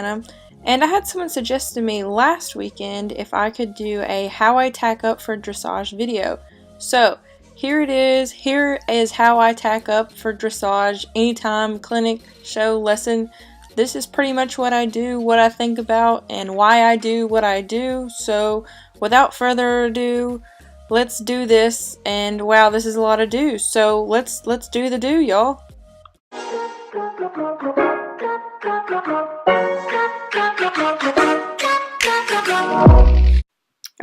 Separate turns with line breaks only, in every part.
Savannah, and I had someone suggest to me last weekend if I could do a how I tack up for dressage video. So here it is. Here is how I tack up for dressage anytime, clinic, show, lesson. This is pretty much what I do, what I think about, and why I do what I do. So without further ado, let's do this. And wow, this is a lot of do. So let's do the do, y'all.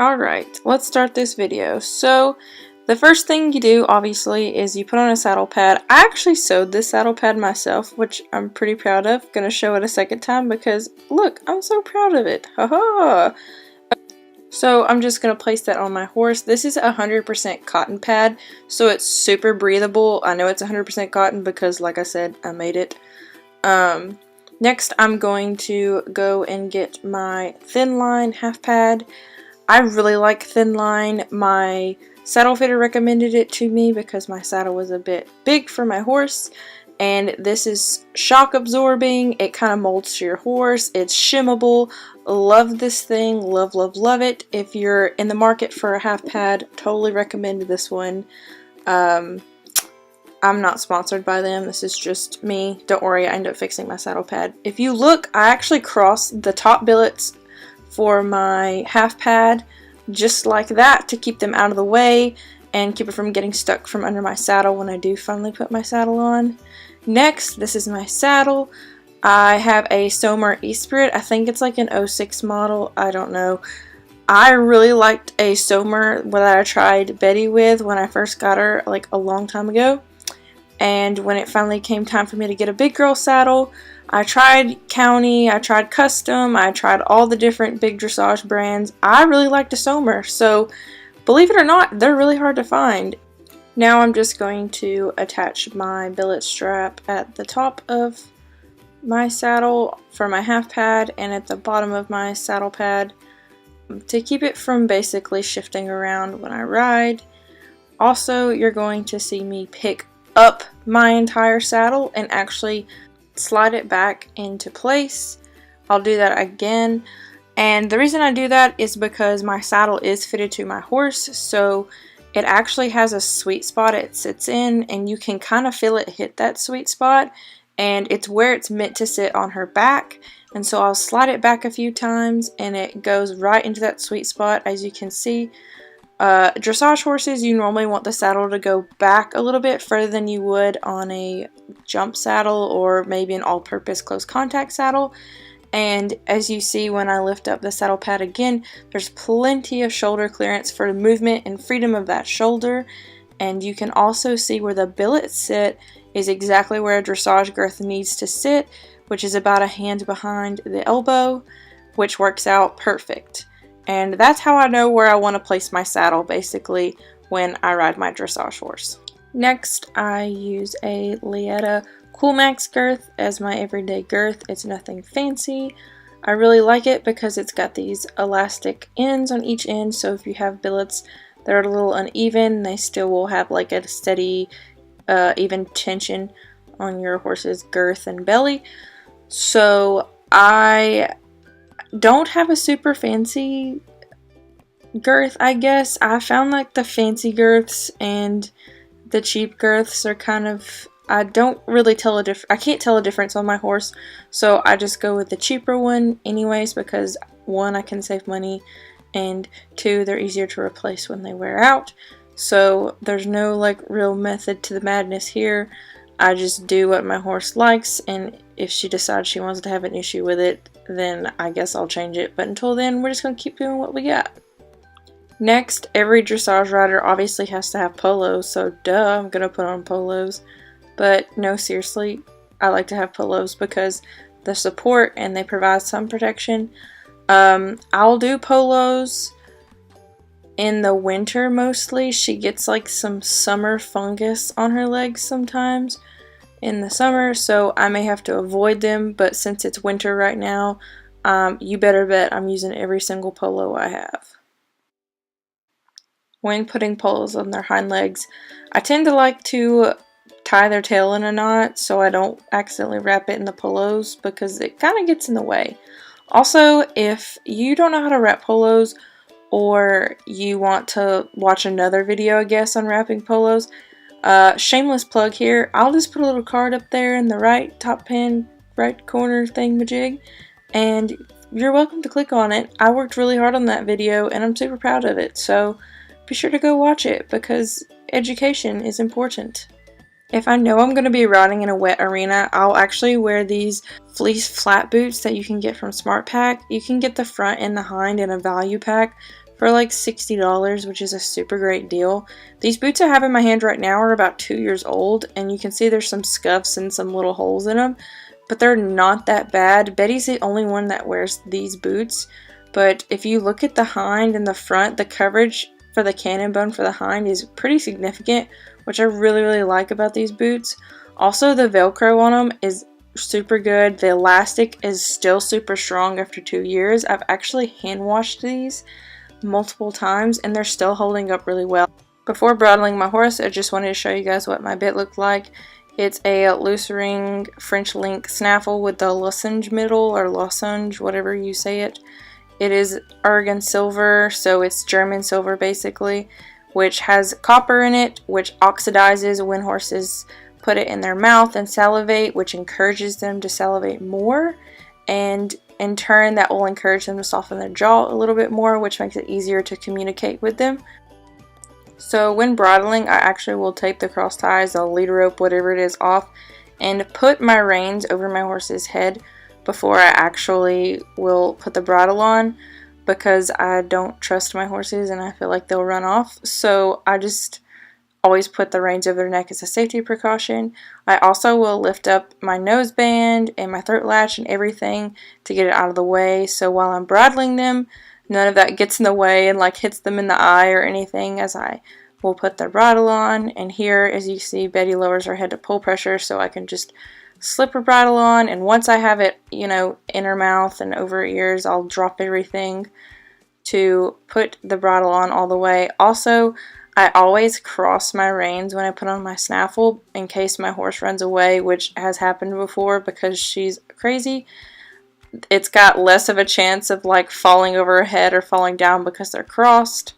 Alright, let's start this video. So the first thing you do, obviously, is you put on a saddle pad. I actually sewed this saddle pad myself, which I'm pretty proud of. Gonna show it a second time because, look, I'm so proud of it. Haha! So I'm just gonna place that on my horse. This is a 100% cotton pad, so it's super breathable. I know it's 100% cotton because, like I said, I made it. Next, I'm going to go and get my thin line half pad. I really like thin line. My saddle fitter recommended it to me because my saddle was a bit big for my horse, and this is shock absorbing. It kind of molds to your horse. It's shimmable. Love this thing. Love, love, love it. If you're in the market for a half pad, totally recommend this one. I'm not sponsored by them. This is just me. Don't worry, I ended up fixing my saddle pad. If you look, I actually crossed the top billets for my half pad just like that to keep them out of the way and keep it from getting stuck from under my saddle when I do finally put my saddle on. Next, this is my saddle. I have a Sommer Esprit. I think it's like an 06 model. I don't know. I really liked a Sommer that I tried Betty with when I first got her like a long time ago. And when it finally came time for me to get a big girl saddle, I tried County, I tried Custom, I tried all the different big dressage brands. I really liked a Sommer, so believe it or not, they're really hard to find. Now I'm just going to attach my billet strap at the top of my saddle for my half pad and at the bottom of my saddle pad to keep it from basically shifting around when I ride. Also, you're going to see me pick up my entire saddle and actually slide it back into place. I'll do that again, and the reason I do that is because my saddle is fitted to my horse, so it actually has a sweet spot it sits in, and you can kind of feel it hit that sweet spot, and it's where it's meant to sit on her back. And so I'll slide it back a few times and it goes right into that sweet spot. As you can see, dressage horses, you normally want the saddle to go back a little bit further than you would on a jump saddle or maybe an all-purpose close contact saddle. And as you see when I lift up the saddle pad again, there's plenty of shoulder clearance for movement and freedom of that shoulder. And you can also see where the billets sit is exactly where a dressage girth needs to sit, which is about a hand behind the elbow, which works out perfect. And that's how I know where I want to place my saddle, basically, when I ride my dressage horse. Next, I use a Lietta Coolmax girth as my everyday girth. It's nothing fancy. I really like it because it's got these elastic ends on each end, so if you have billets that are a little uneven, they still will have like a steady, even tension on your horse's girth and belly. So I don't have a super fancy girth, I guess. I found like the fancy girths and the cheap girths are kind of, I don't really tell I can't tell a difference on my horse, so I just go with the cheaper one anyways because one, I can save money, and two, they're easier to replace when they wear out. So there's no like real method to the madness here. I just do what my horse likes, and if she decides she wants to have an issue with it, then I guess I'll change it. But until then, we're just going to keep doing what we got. Next, every dressage rider obviously has to have polos, so duh, I'm going to put on polos. But no, seriously, I like to have polos because the support and they provide some protection. I'll do polos in the winter mostly. She gets like some summer fungus on her legs sometimes in the summer, so I may have to avoid them, but since it's winter right now, you better bet I'm using every single polo I have. When putting polos on their hind legs, I tend to like to tie their tail in a knot so I don't accidentally wrap it in the pillows because it kind of gets in the way. Also, if you don't know how to wrap polos or you want to watch another video, I guess, on wrapping polos, shameless plug here, I'll just put a little card up there in the right top pan, right corner thingamajig, and you're welcome to click on it. I worked really hard on that video and I'm super proud of it, so be sure to go watch it because education is important. If I know I'm going to be riding in a wet arena, I'll actually wear these fleece flat boots that you can get from Smart Pack. You can get the front and the hind in a value pack for like $60, which is a super great deal. These boots I have in my hand right now are about 2 years old, and you can see there's some scuffs and some little holes in them, but they're not that bad. Betty's the only one that wears these boots, but if you look at the hind and the front, the coverage for the cannon bone for the hind is pretty significant, which I really like about these boots. Also, the Velcro on them is super good. The elastic is still super strong after 2 years. I've actually hand washed these multiple times and they're still holding up really well. Before bridling my horse, I just wanted to show you guys what my bit looked like. It's a loose ring French link snaffle with the lozenge middle, or lozenge, whatever you say it. It is Argan silver, so it's German silver basically, which has copper in it, which oxidizes when horses put it in their mouth and salivate, which encourages them to salivate more, and in turn that will encourage them to soften their jaw a little bit more, which makes it easier to communicate with them. So when bridling, I actually will take the cross ties, the lead rope, whatever it is, off and put my reins over my horse's head before I actually will put the bridle on, because I don't trust my horses and I feel like they'll run off. So I just always put the reins over their neck as a safety precaution. I also will lift up my nose band and my throat latch and everything to get it out of the way, so while I'm bridling them, none of that gets in the way and like hits them in the eye or anything, as I will put the bridle on. And here, as you see, Betty lowers her head to pull pressure so I can just slip her bridle on, and once I have it, you know, in her mouth and over her ears, I'll drop everything to put the bridle on all the way. Also, I always cross my reins when I put on my snaffle in case my horse runs away, which has happened before because she's crazy. It's got less of a chance of like falling over her head or falling down because they're crossed.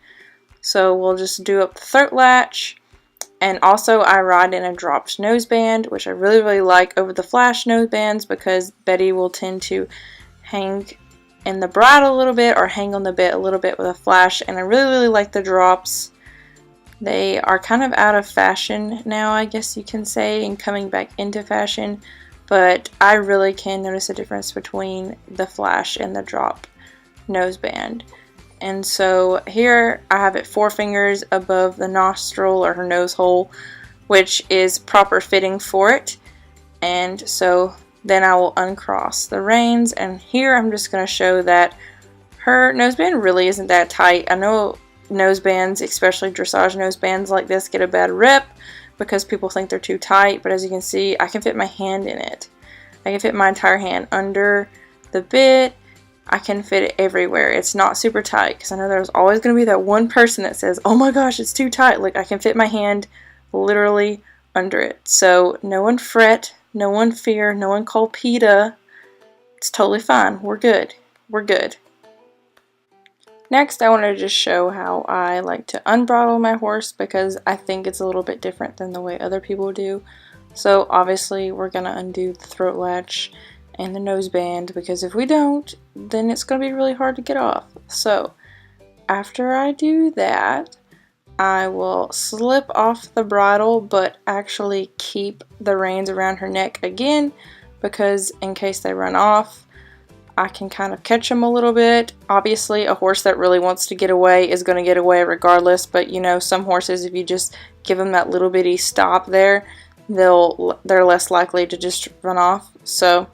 So we'll just do up the throat latch. And also I ride in a dropped noseband, which I really like over the flash nosebands because Betty will tend to hang in the bridle a little bit or hang on the bit a little bit with a flash, and I really like the drops. They are kind of out of fashion now, I guess you can say, and coming back into fashion, but I really can notice a difference between the flash and the drop noseband. And so here I have it 4 fingers above the nostril or her nose hole, which is proper fitting for it. And so then I will uncross the reins, and here I'm just going to show that her noseband really isn't that tight. I know nosebands, especially dressage nosebands like this, get a bad rep because people think they're too tight, but as you can see, I can fit my hand in it. I can fit my entire hand under the bit. I can fit it everywhere. It's not super tight because I know there's always going to be that one person that says, oh my gosh, it's too tight. Like, I can fit my hand literally under it. So no one fret, no one fear, no one call PETA. It's totally fine. We're good. We're good. Next, I want to just show how I like to unbridle my horse because I think it's a little bit different than the way other people do. So obviously we're going to undo the throat latch and the noseband, because if we don't, then it's going to be really hard to get off. So after I do that, I will slip off the bridle but actually keep the reins around her neck again, because in case they run off, I can kind of catch them a little bit. Obviously, a horse that really wants to get away is going to get away regardless, but you know, some horses, if you just give them that little bitty stop there, they're less likely to just run off. So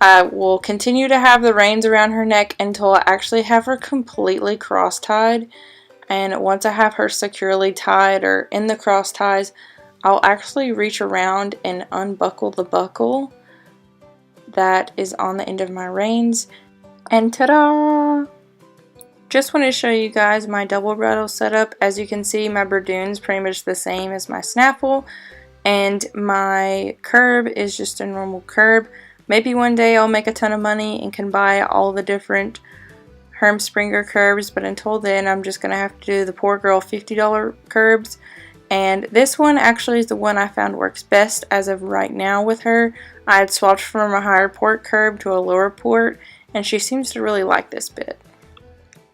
I will continue to have the reins around her neck until I actually have her completely cross-tied. And once I have her securely tied or in the cross ties, I'll actually reach around and unbuckle the buckle that is on the end of my reins. And ta-da! Just wanted to show you guys my double bridle setup. As you can see, my braddoon's pretty much the same as my snaffle. and my curb is just a normal curb. Maybe one day I'll make a ton of money and can buy all the different Hermspringer curbs, but until then I'm just going to have to do the poor girl $50 curbs. And this one actually is the one I found works best as of right now with her. I had swapped from a higher port curb to a lower port, and she seems to really like this bit.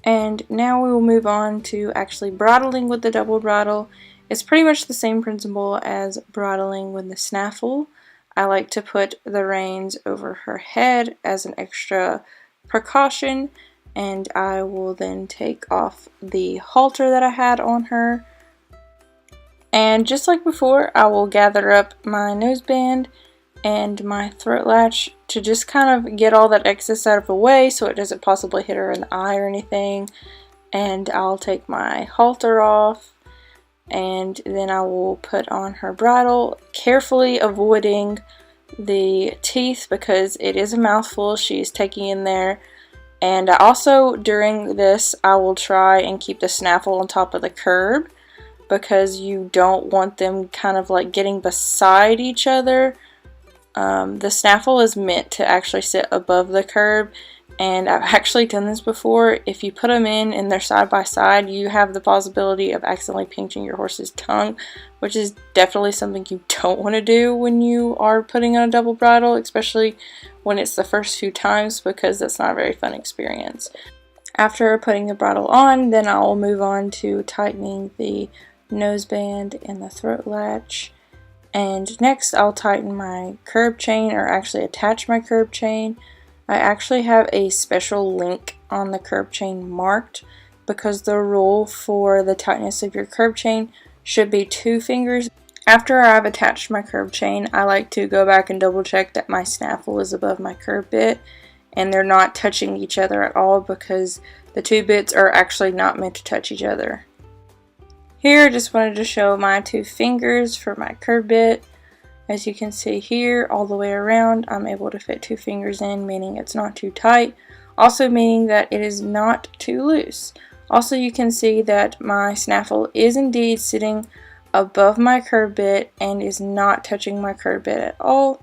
And now we will move on to actually bridling with the double bridle. It's pretty much the same principle as bridling with the snaffle. I like to put the reins over her head as an extra precaution, and I will then take off the halter that I had on her. And just like before, I will gather up my noseband and my throat latch to just kind of get all that excess out of the way so it doesn't possibly hit her in the eye or anything. And I'll take my halter off, and then I will put on her bridle, carefully avoiding the teeth because it is a mouthful she's taking in there. And also during this I will try and keep the snaffle on top of the curb because you don't want them kind of like getting beside each other. The snaffle is meant to actually sit above the curb, and I've actually done this before. If you put them in and they're side by side, you have the possibility of accidentally pinching your horse's tongue, which is definitely something you don't want to do when you are putting on a double bridle, especially when it's the first few times, because that's not a very fun experience. After putting the bridle on, then I'll move on to tightening the noseband and the throat latch. And next I'll tighten my curb chain, or actually attach my curb chain. I actually have a special link on the curb chain marked because the rule for the tightness of your curb chain should be 2 fingers. After I've attached my curb chain, I like to go back and double check that my snaffle is above my curb bit and they're not touching each other at all, because the 2 bits are actually not meant to touch each other. Here, I just wanted to show my 2 fingers for my curb bit. As you can see here, all the way around, I'm able to fit 2 fingers in, meaning it's not too tight. Also meaning that it is not too loose. Also, you can see that my snaffle is indeed sitting above my curb bit and is not touching my curb bit at all.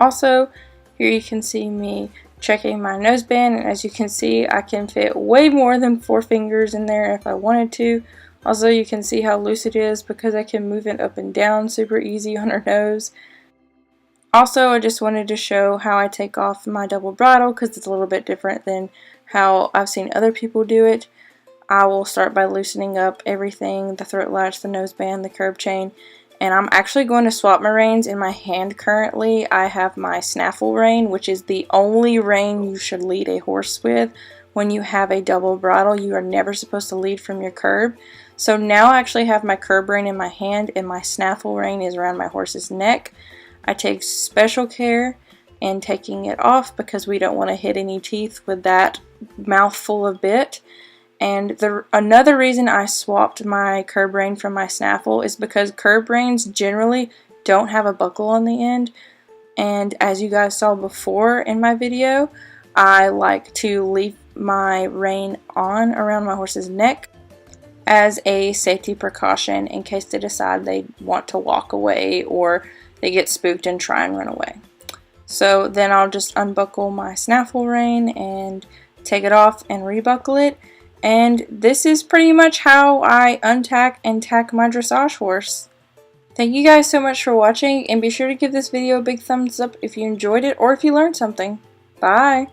Also, here you can see me checking my noseband, and as you can see, I can fit way more than 4 fingers in there if I wanted to. Also, you can see how loose it is because I can move it up and down super easy on her nose. Also, I just wanted to show how I take off my double bridle because it's a little bit different than how I've seen other people do it. I will start by loosening up everything, the throat latch, the noseband, the curb chain, and I'm actually going to swap my reins. In my hand currently, I have my snaffle rein, which is the only rein you should lead a horse with. When you have a double bridle, you are never supposed to lead from your curb. So now I actually have my curb rein in my hand and my snaffle rein is around my horse's neck. I take special care in taking it off because we don't want to hit any teeth with that mouthful of bit. And another reason I swapped my curb rein from my snaffle is because curb reins generally don't have a buckle on the end. And as you guys saw before in my video, I like to leave my rein on around my horse's neck as a safety precaution in case they decide they want to walk away or they get spooked and try and run away. So then I'll just unbuckle my snaffle rein and take it off and rebuckle it. And this is pretty much how I untack and tack my dressage horse. Thank you guys so much for watching, and be sure to give this video a big thumbs up if you enjoyed it or if you learned something. Bye!